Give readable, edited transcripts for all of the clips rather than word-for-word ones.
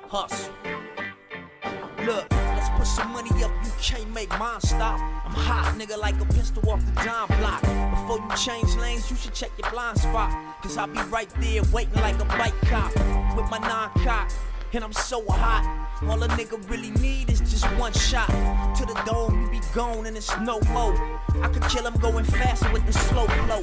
Hustle. Look, let's put some money up, you can't make mine stop. I'm hot, nigga, like a pistol off the dime block. Before you change lanes, you should check your blind spot. Cause I'll be right there waiting like a bike cop. With my 9-cock, and I'm so hot. All a nigga really need is just one shot. To the dome, you be gone and it's no more. I could kill him going faster with the slow flow.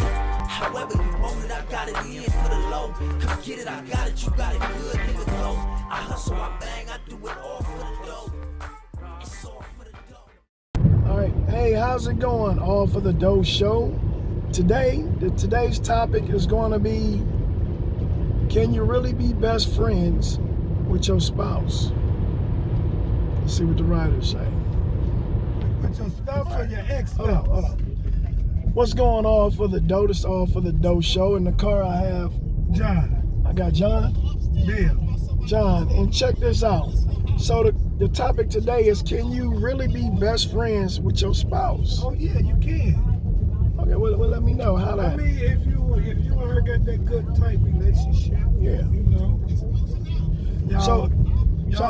However you want it, I got it in for the low. Come get it, I got it, you got it good, nigga, go. I hustle, I bang, I do it all for the dough. It's all for the dough. All right, hey, how's it going? All for the Dough show. Today's topic is going to be, can you really be best friends with your spouse? Let's see what the writers say. With your spouse or your ex-spouse? What's going on for the Dough? This All for the Dough show. In the car I have John. I got John. Bill. John, and check this out. So the topic today is, can you really be best friends with your spouse? Oh yeah, you can. Okay, well let me know how that. I mean, if you and her got that good type relationship, Yeah. you know, y'all So-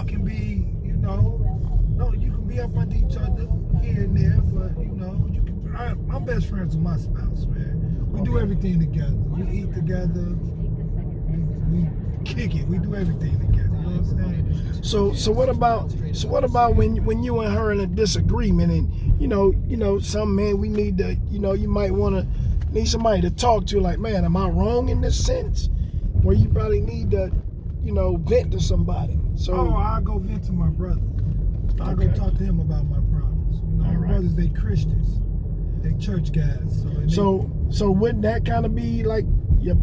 can be, you can be up under each other here and there, but you know, you can. I'm best friends with my spouse, man. We do everything together. We eat together. We kick it. We do everything together. You know what I'm saying? So what about when you and her in a disagreement, and you know some man we need to, you might need somebody to talk to, like, man, am I wrong in this sense? Where you probably need to, vent to somebody. So I go vent to my brother. I go talk to him about my problems. My brothers, they Christians, they church guys. So wouldn't that kind of be like your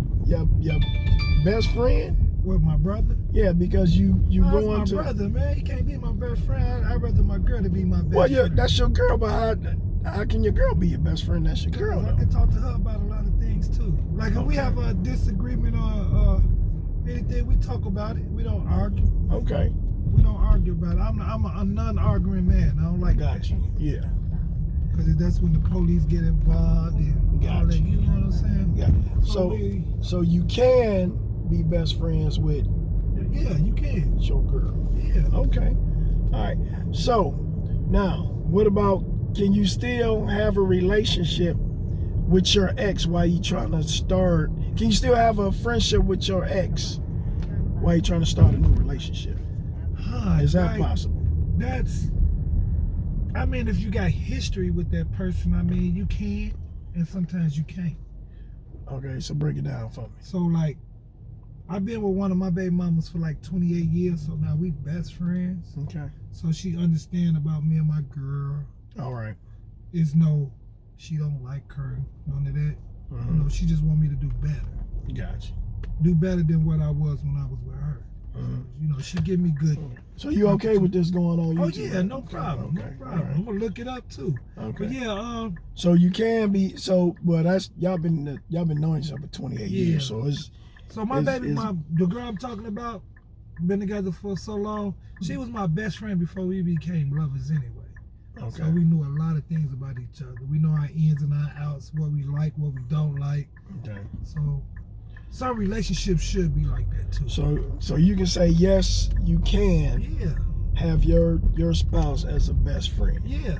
best friend? With my brother? Yeah, because you going that's to my brother, man. He can't be my best friend. I'd rather my girl to be my best friend. That's your girl, but how can your girl be your best friend? That's your girl. I can talk to her about a lot of things too. Like if we have a disagreement or anything, we talk about it. We don't argue. Okay. We don't argue about it. I'm a non-arguing man. I don't like that. Got you. Yeah. Because that's when the police get involved and all that. You know what I'm saying? Yeah. So you can be best friends with. Yeah, you can. Your girl. Yeah. Okay. All right. So now, what about, can you still have a relationship with your ex while you trying to start? Can you still have a friendship with your ex while you trying to start a new relationship? Is that possible? I mean, if you got history with that person, I mean, you can, and sometimes you can't. Okay, so break it down for me. So, like, I've been with one of my baby mamas for like 28 years, so now we best friends. Okay. So she understand about me and my girl. All right. She don't like her, none of that. Mm-hmm. She just want me to do better. Gotcha. Do better than what I was when I was with her. Mm-hmm. So, she give me good. So you okay with this going on YouTube? Oh yeah, no problem. Okay. No problem. Right. I'm gonna look it up too. Okay. But yeah, so you can be, that's y'all been knowing each other for 28 years. So it's the girl I'm talking about, been together for so long. She was my best friend before we became lovers anyway. Okay. So we knew a lot of things about each other. We know our ins and our outs, what we like, what we don't like. Okay. So some relationships should be like that too. So you can say, yes, you can have your spouse as a best friend. Yeah.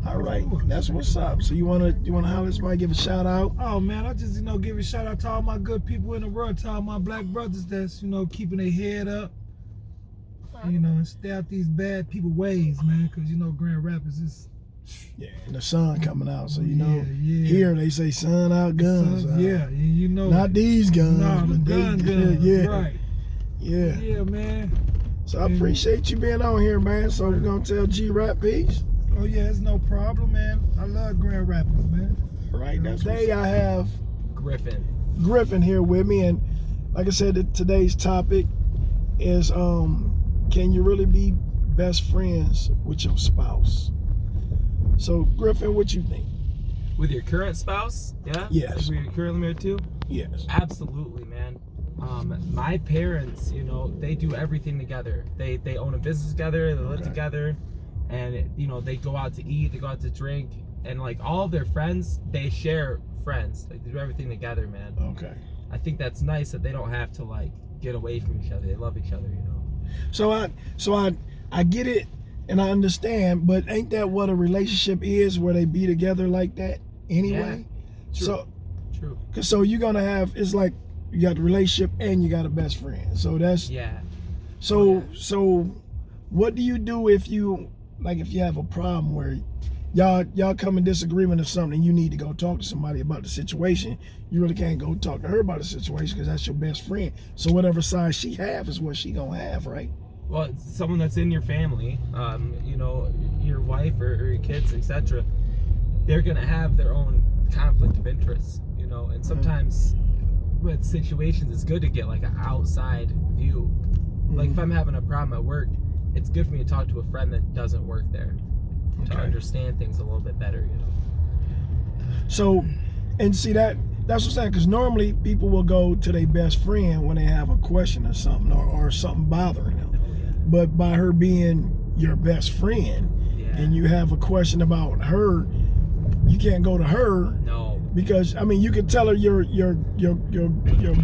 All right, that's what's up. So you wanna holler at somebody, give a shout out? Oh man, I just give a shout out to all my good people in the world, to all my black brothers that's keeping their head up, and stay out these bad people ways, man. Because Grand Rapids is and the sun coming out, so here they say sun out, guns out. Yeah, not these guns, but guns. yeah, right. Yeah, man. So I appreciate you being on here, man. So we're gonna tell G-Rap peace. Oh yeah, it's no problem, man. I love Grand Rapids, man. Right. Today I have Griffin here with me, and like I said, today's topic is can you really be best friends with your spouse? So Griffin, what you think? with your current spouse? Yeah. Yes. Who you're currently married to? Yes. Absolutely, man. My parents, they do everything together. They own a business together. They live together, and they go out to eat. They go out to drink, and like all of their friends, they share friends. Like they do everything together, man. Okay. I think that's nice that they don't have to like get away from each other. They love each other, you know. So I get it and I understand, but ain't that what a relationship is, where they be together like that anyway? Yeah, true. So True. cause so you're gonna have, it's like you got the relationship and you got a best friend. So that's Yeah. so so what do you do if you have a problem where y'all come in disagreement or something, you need to go talk to somebody about the situation? You really can't go talk to her about the situation because that's your best friend. So whatever side she have is what she gonna have, right? Well, it's someone that's in your family, you know, your wife or your kids, etc. They're gonna have their own conflict of interest, you know, and sometimes with situations it's good to get like an outside view. Like if I'm having a problem at work, it's good for me to talk to a friend that doesn't work there to understand things a little bit better, you know. So, and see that's what I'm saying, because normally people will go to their best friend when they have a question or something, or something bothering them. But by her being your best friend, and you have a question about her, you can't go to her. No. Because I mean, you can tell her your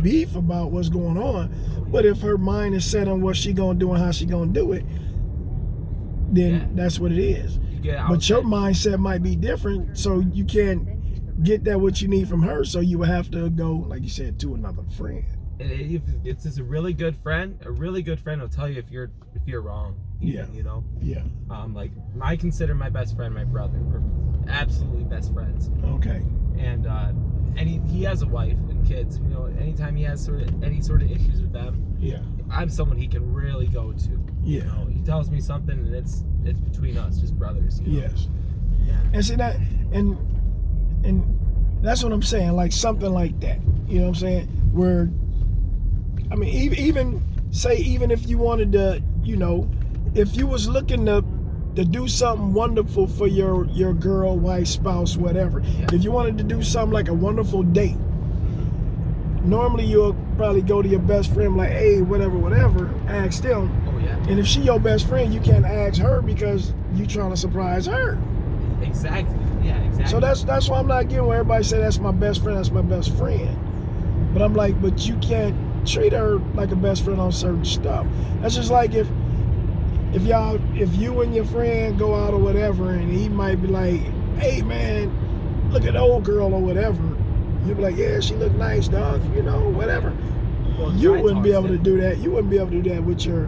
beef about what's going on, but if her mind is set on what she gonna do and how she gonna do it, then that's what it is. But your mindset might be different, so you can't get that what you need from her. So you would have to go, like you said, to another friend. If it's just a really good friend will tell you if you're wrong. Yeah. You know. Yeah. Like I consider my best friend my brother. We're absolutely best friends. Okay. And he has a wife and kids. You know, anytime he has any sort of issues with them, I'm someone he can really go to. Yeah. You know, he tells me something and it's between us, just brothers. You know? Yes. Yeah. And see that, and that's what I'm saying, like something like that. You know what I'm saying? Where, I mean, even if you wanted to, you know, if you was looking to do something wonderful for your girl, wife, spouse, whatever. If you wanted to do something like a wonderful date, normally you'll probably go to your best friend like, hey, whatever, ask them. Oh yeah. And if she your best friend, you can't ask her because you trying to surprise her. Exactly. Yeah, exactly. So that's why I'm not getting where everybody say that's my best friend, that's my best friend. But I'm like, but you can't treat her like a best friend on certain stuff. That's just like if you and your friend go out or whatever, and he might be like, hey man, look at the old girl or whatever. You'd be like, yeah, she look nice, dog, you know, whatever. Well, You wouldn't be able to do that. You wouldn't be able to do that with your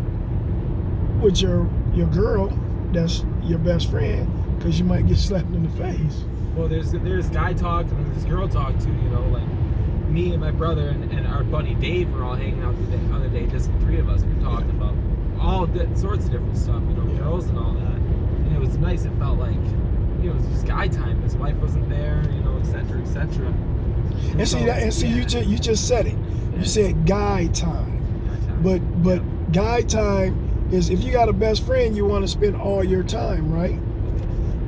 girl that's your best friend, because you might get slapped in the face. Well, there's guy talk and there's girl talk too, you know, like me and my brother and our buddy Dave were all hanging out the other day, just the three of us were talking about all sorts of different stuff, you know, girls and all that. And it was nice, it felt like, you know, it was just guy time. His wife wasn't there, you know, etc., etc. And see, you just said it. You said guy time. But guy time is, if you got a best friend, you want to spend all your time, right?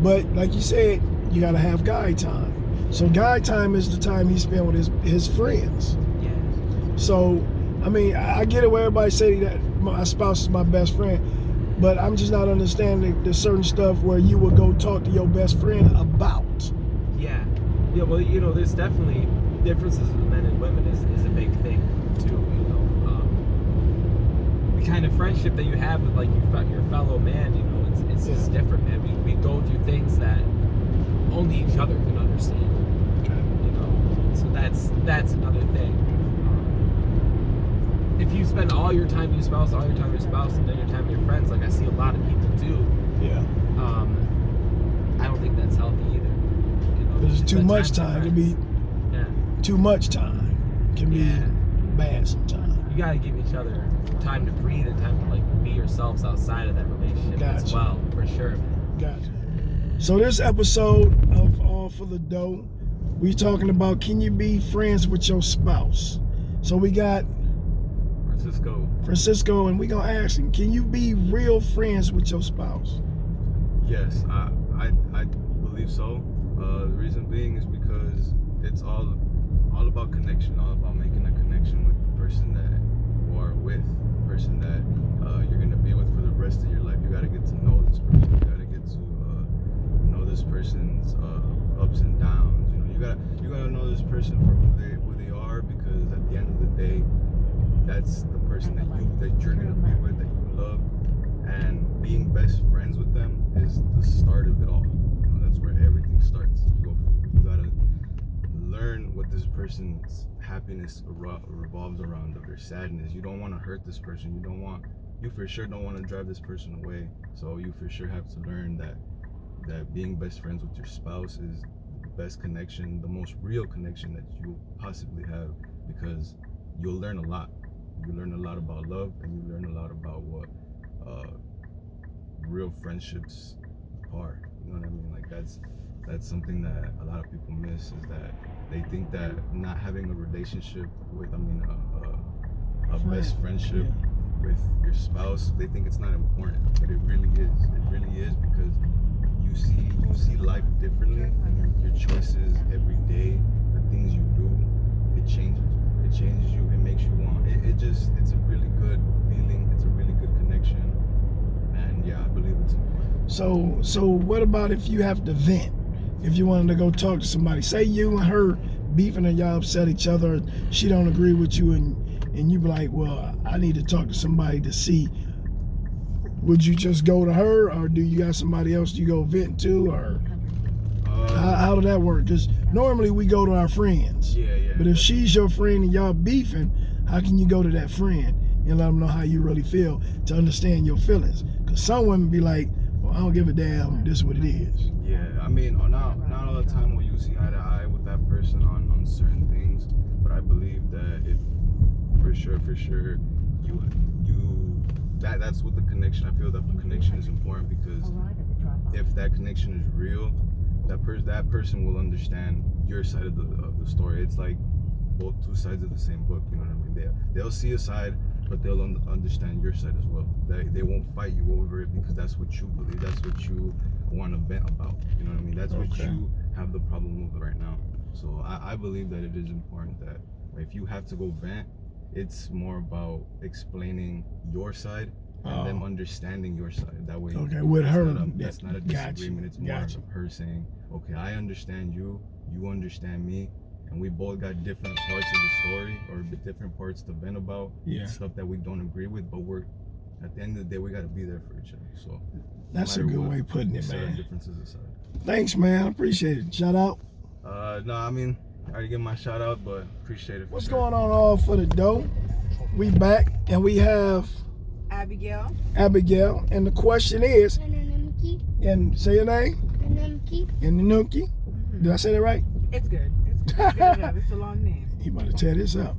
But like you said, you got to have guy time. So guy time is the time he spent with his friends. Yeah. So, I mean, I get it where everybody say that my spouse is my best friend, but I'm just not understanding the certain stuff where you would go talk to your best friend about. Yeah. Yeah, well, you know, there's definitely differences with men and women is a big thing, too, you know. The kind of friendship that you have with, like, your fellow man, you know, it's just different, man. We go through things that only each other can understand, you know. So that's another thing. If you spend all your time with your spouse, all your time with your spouse, and then your time with your friends, like I see a lot of people do, I don't think that's healthy either. You know, There's too much time to be. Too much time can be bad sometimes. You gotta give each other time to breathe and time to like be yourselves outside of that relationship as well, for sure. Gotcha. So this episode of All for the Doe, we talking about, can you be friends with your spouse? So we got Francisco, and we gonna ask him, can you be real friends with your spouse? Yes, I believe so. The reason being is because it's all about connection, all about making a connection with the person that you are with, the person that you're gonna be with for the rest of your life. You gotta get to know this person. You gotta get to know this person's ups and downs. You know, you gotta know this person for who they are, because at the end of the day, that's the person that you're gonna be with, that you love, and being best friends with them is the start of it all. You know, that's where everything starts. You gotta learn what this person's happiness revolves around, of their sadness. You don't want to hurt this person. You for sure don't want to drive this person away. So you for sure have to learn that being best friends with your spouse is the best connection, the most real connection that you'll possibly have, because you'll learn a lot. You learn a lot about love, and you learn a lot about what real friendships are. You know what I mean? Like that's something that a lot of people miss, is that they think that not having a relationship with, a best friendship with your spouse, they think it's not important, but it really is. It really is, because you see life differently, and your choices every day, the things you do, it changes you. It makes you want. It's a really good feeling. It's a really good connection, and yeah, I believe it's important. So what about if you have to vent? If you wanted to go talk to somebody, say you and her beefing and y'all upset each other, she don't agree with you, and you be like, well, I need to talk to somebody to see. Would you just go to her, or do you got somebody else you go vent to, or how did that work? Because normally we go to our friends. Yeah. But if she's your friend and y'all beefing, how can you go to that friend and let them know how you really feel, to understand your feelings? Because some women be like, well, I don't give a damn, this is what it is. Yeah, I mean, not all the time will you see eye to eye with that person on certain things, but I believe that if for sure that's what the connection. I feel that the connection is important, because if that connection is real, that person will understand your side of the story. It's like both two sides of the same book. You know what I mean? They'll see a side, but they'll understand your side as well. They won't fight you over it, because that's what you believe. That's what you want to vent about. You know what I mean? That's what you have the problem with right now. So I believe that it is important that if you have to go vent, it's more about explaining your side and them understanding your side. That way, with her, that's not a disagreement. It's more of her saying, okay, I understand you, you understand me, and we both got different parts of the story, or different parts to vent about, stuff that we don't agree with, but at the end of the day, we got to be there for each other. So that's a good way of putting it, set man. Differences aside. Thanks, man. I appreciate it. Shout out. No, I mean, I already give my shout out, but appreciate it. What's going on, All for the Doe? We back, and we have Abigail, and the question is, and say your name, Nanuki. Did I say that right? it's good. It's good enough. It's a long name. He about to tear this up.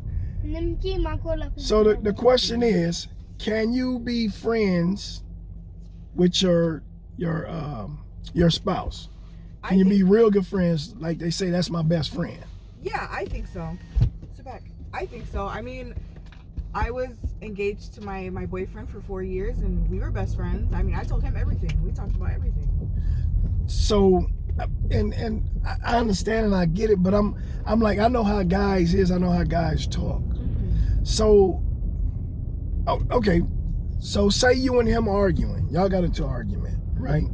So the question is, can you be friends with your spouse? Can you be real good friends? Like they say, that's my best friend. Yeah, I think so. Sit back. I think so. I mean, I was engaged to my boyfriend for 4 years, and we were best friends. I mean, I told him everything. We talked about everything. So, and I understand and I get it, but I'm like, I know how guys is. I know how guys talk. Mm-hmm. So, okay. So say you and him arguing. Y'all got into an argument, right?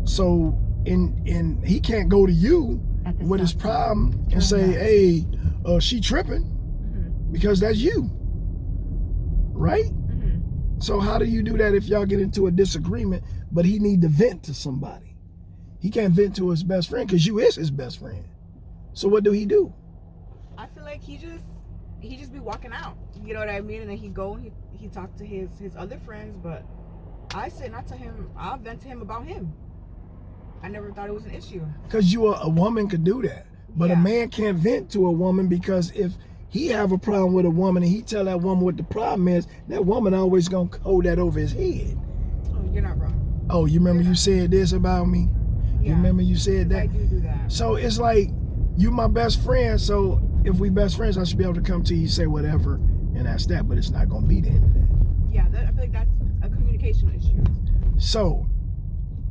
So, and he can't go to you with his problem and say, hey, she tripping, because that's you, right? Mm-hmm. So how do you do that if y'all get into a disagreement, but he need to vent to somebody? He can't vent to his best friend, because you is his best friend. So what do he do? I feel like he just be walking out. You know what I mean? And then he go and he talk to his other friends, but I sit not to him. I'll vent to him about him. I never thought it was an issue. Because a woman could do that, but a man can't vent to a woman, because if he have a problem with a woman and he tell that woman what the problem is, that woman always gonna hold that over his head. Oh, you're not wrong. Oh, you remember you said this about me? Yeah. You remember you said that? I do that. So it's like, you my best friend, so if we best friends, I should be able to come to you, say whatever, and that's that, but it's not gonna be the end of that. Yeah, I feel like that's a communication issue. So,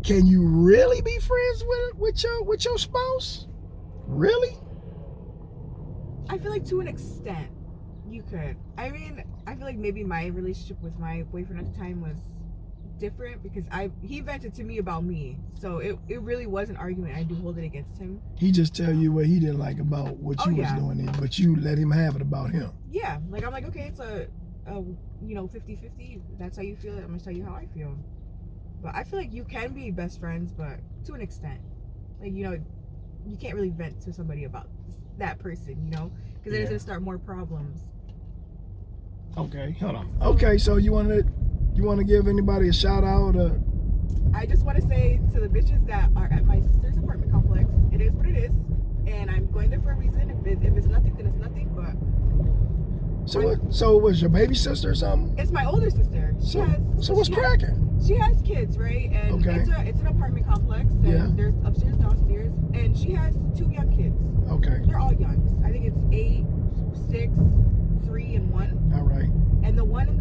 can you really be friends with your spouse? Really? I feel like to an extent, you could. I mean, I feel like maybe my relationship with my boyfriend at the time was different because he vented to me about me, so it really was an argument. I do hold it against him. He just tell you what he didn't like about what you was doing, but you let him have it about him. Yeah, like I'm like, okay, it's a 50-50. That's how you feel. I'm gonna tell you how I feel. But I feel like you can be best friends, but to an extent, like you can't really vent to somebody about that person, because it's gonna start more problems. Okay, hold on. Okay, so you want to give anybody a shout out? I just want to say to the bitches that are at my sister's apartment complex, it is what it is, and I'm going there for a reason. If it's nothing, then it's nothing. But so was your baby sister or something? It's my older sister. So what's cracking? She has kids, right? And it's an apartment complex. And there's upstairs, downstairs, and she has 2 young kids. Okay. They're all young. I think it's 8, 6, 3, and 1. All right. And the one in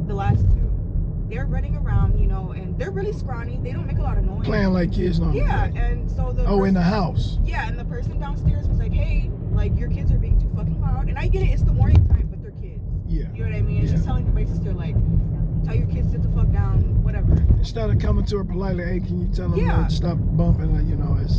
the last 2, they're running around, and they're really scrawny. They don't make a lot of noise. Playing like kids, no? Yeah, and so in the house. Yeah, and the person downstairs was like, "Hey, like your kids are being too fucking loud." And I get it, it's the morning time, but they're kids. Yeah. You know what I mean? And she's telling my sister like, "Tell your kids sit the fuck down, whatever." Instead of coming to her politely, "Hey, can you tell them to stop bumping?" It's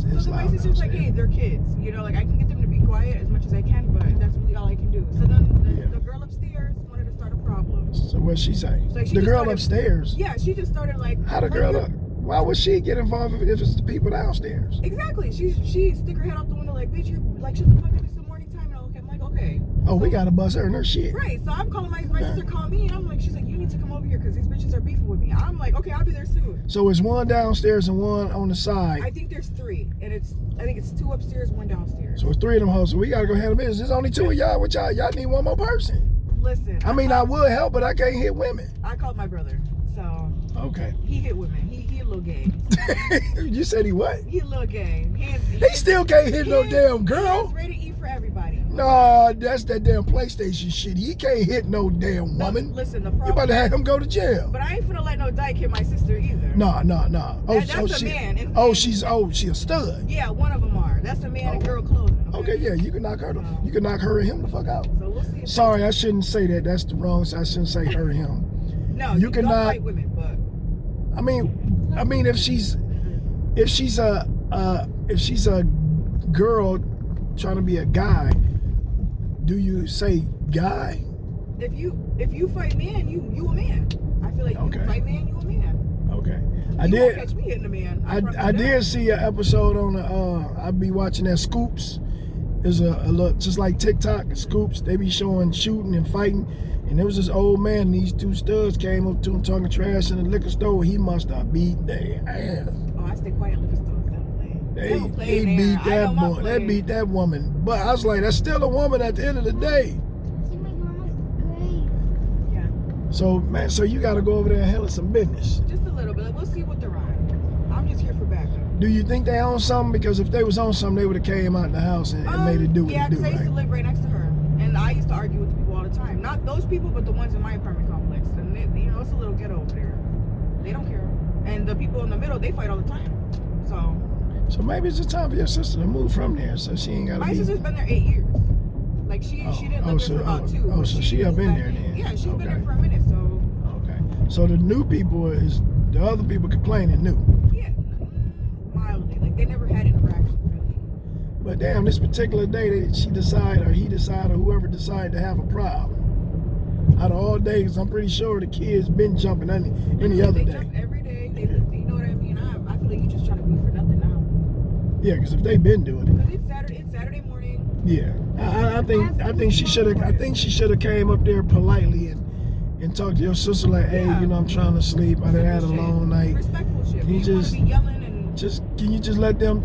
so then loud. My sister's like, "Hey, they're kids. Like I can get them to be quiet as much as I can, but that's really all I can do." So then the girl upstairs wanted to start a problem. So what'd she say? Like the girl upstairs? Yeah, she just started like. How the girl up? Why would she get involved if it's the people downstairs? Exactly. She stick her head out the window like, "Bitch, you're like shut the fuck up. It's the morning time." And I'm like, okay. Oh, we gotta bust her and her shit. Right. So I'm calling my sister, call me, and I'm like, she's like, "You need to come over here because these bitches are beefing with me." I'm like, okay, I'll be there soon. So it's one downstairs and one on the side. I think there's 3, and I think it's 2 upstairs, 1 downstairs. So it's 3 of them hoes. So we gotta go handle business. There's only 2 of y'all. Which y'all need one more person. Listen. I would help, but I can't hit women. I called my brother, so. Okay. He hit women. He a little gay. So. You said he what? He a little gay. He still can't hit no damn girl. He's rated E for everybody. Nah, that's that damn PlayStation shit. He can't hit no damn woman. Listen, the problem. You about to have him go to jail. But I ain't finna let no dyke hit my sister either. Nah. That's a man. She a stud. Yeah, one of them are. That's a man and girl clothing. Okay, yeah, you can knock her. You can knock her and him the fuck out. So we'll see. Sorry, I shouldn't say that. That's the wrong. I shouldn't say her and him. No, you cannot. Don't fight women, but. I mean, if she's a girl trying to be a guy, do you say guy? If you fight man, you a man. I feel like you fight man, you a man. Okay. You won't catch me hitting a man. I did see an episode on I'd be watching that Scoops. There's a look just like TikTok Scoops. They be showing shooting and fighting. And there was this old man, and these 2 studs came up to him talking trash in the liquor store. He must have beat their ass. Oh, I stay quiet in liquor stores. They beat that woman. They beat that woman. But I was like, that's still a woman at the end of the day. Yeah. So, man, you got to go over there and handle some business. Just a little bit. We'll see what they're on. I'm just here for backup. Do you think they own something? Because if they was on something, they would have came out in the house and made it do what it do, because I used to live right next to her. And I used to argue with people all the time. Not those people, but the ones in my apartment complex. And it's a little ghetto over there. They don't care. And the people in the middle, they fight all the time. So maybe it's just time for your sister to move from there, so she ain't got to My sister's been there 8 years. Like she didn't live there for about 2. Oh, so she up in there then? Yeah, she's been there for a minute. So. Okay. So the new people the other people complaining new. Yeah, mildly. Like they never had interaction really. But damn, this particular day that she decided, or he decided, or whoever decided to have a problem. Out of all days, I'm pretty sure the kids been jumping any other day. They jump every day. You know what I mean? I feel like you just trying to be for nothing now. Yeah, because if they been doing it. Because it's Saturday morning. Yeah, I think she should have. I think she should have came up there politely and talked to your sister like, hey, I'm trying to sleep. I done had a long night. Respectful shit. Can you just be yelling and can you just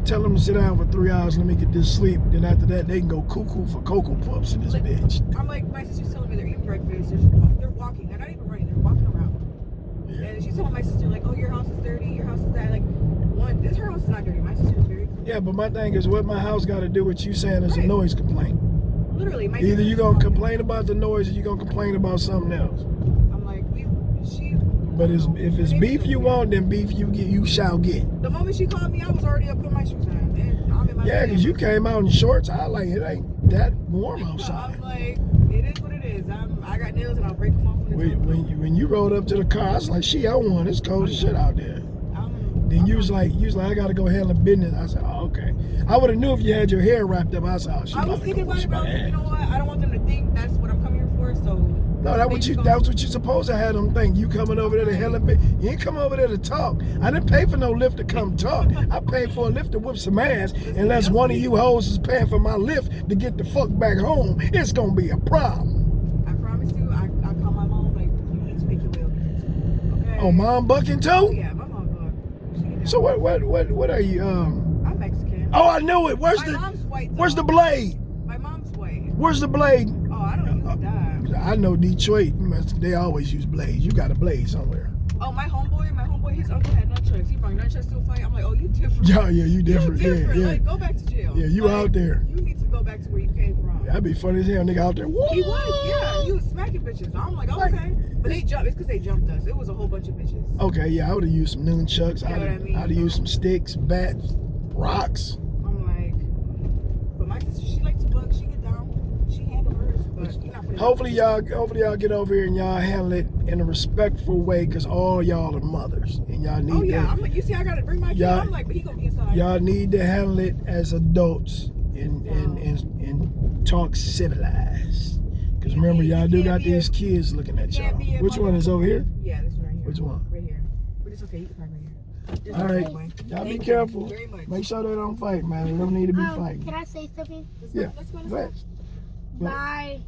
tell them to sit down for 3 hours? Let me get this sleep. Then after that, they can go cuckoo for Cocoa Puffs in this bitch. I'm like, my sister's telling me they're eating breakfast. They're walking. They're not even running. They're walking around. Yeah. And she's telling my sister like, oh, your house is dirty. Your house is that. Like, her house is not dirty. My sister's very clean. Yeah, but my thing is, what my house got to do with you saying it's a noise complaint? Literally, either you gonna complain about the noise or you gonna complain about something else. I'm like, But if it's beef you want, then beef you shall get. The moment she called me, I was already up putting my shoes on. And I'm in my because you came out in shorts. I like it. that warm outside. I'm like, it is what it is. I got nails and I'll break them off When you rolled up to the car, I was like, "She, I won. It's cold as shit out there." Then you was like, I gotta go handle business. I said, "Oh, okay." I would have knew if you had your hair wrapped up. I said, "Oh, she I was thinking about it, but I was like, you know what? I don't want them to think that's what I'm coming here for. So no, that's what you supposed to have them think. You coming over there to handle business. You ain't come over there to talk. I didn't pay for no lift to come talk. I paid for a lift to whip some ass. Unless one of you hoes is paying for my lift to get the fuck back home, it's gonna be a problem. I promise you, I call my mom like, you need to make your way over here. Okay. Oh, mom bucking too? Oh, yeah, my mom buck. So what are you I'm Mexican. Oh, I knew it. My mom's white. Where's the though. blade? My mom's white. Where's the blade? Oh, I don't use that. I know Detroit. They always use blades. You got a blade somewhere. Oh, my homeboy, his uncle had nunchucks. He brought nunchucks to a fight. I'm like, oh, you different. Yeah, you different. You different. Yeah. Like, go back to jail. Yeah, you like, out there. You need to go back to where you came from. That'd be funny as hell, nigga out there. What? He was, yeah. He was smacking bitches. I'm like, oh, okay. But they jumped. It's because they jumped us. It was a whole bunch of bitches. Okay, yeah, I would have used some nunchucks. You know what I mean? I'd have used some sticks, bats, rocks. I'm like, but my sister, she likes to bug. She get down. She handle hers. But you're not gonna Hopefully y'all get over here and y'all handle it in a respectful way, because all y'all are mothers and y'all need oh yeah, to, I'm like, you see, I gotta bring my kid. I'm like, but he gonna be inside. y'all need to handle it as adults and talk civilized. Because remember, y'all do got these kids looking at y'all. Which one is over here? Yeah, this one right here. Which one? Right here. But it's okay, you can park right here. Just All right right, way. y'all be Thank careful. you very much. Make sure they don't fight, man. They don't need to be fighting. Can I say something? Yeah. Let's go. Go ahead. Bye.